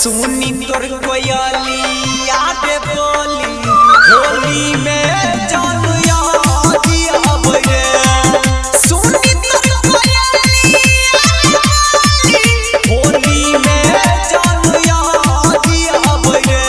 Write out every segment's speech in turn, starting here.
सुनी तोर कोयली याद बोली होली में जान याद अब रे सुनी तोर कोयली होली में जान याद अब रे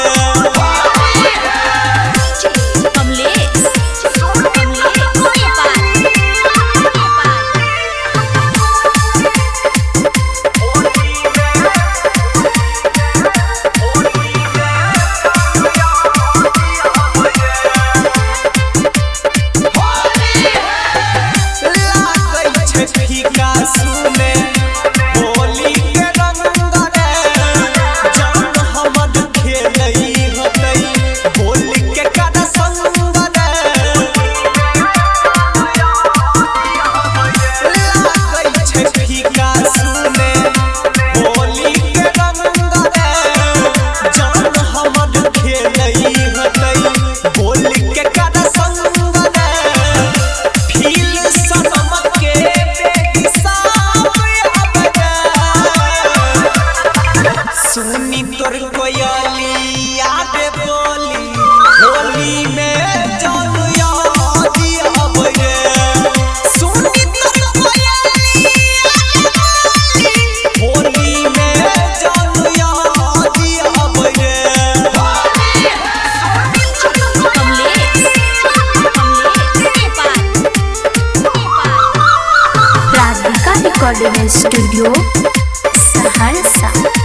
फीका सुने होली के रंग रे जान हमद खेलई होतई होली के कर संग रे लागई छे फीका सुने होली के रंग रे जान हमद खेलई होतई होली के कर संग रे फील सनम के सुनी तोर कोयली याद बोली होली में जान याद अब रे सुनी तोर कोयली होली में जान याद अब रे राधिका रिकॉर्डिंग स्टूडियो सहरसा।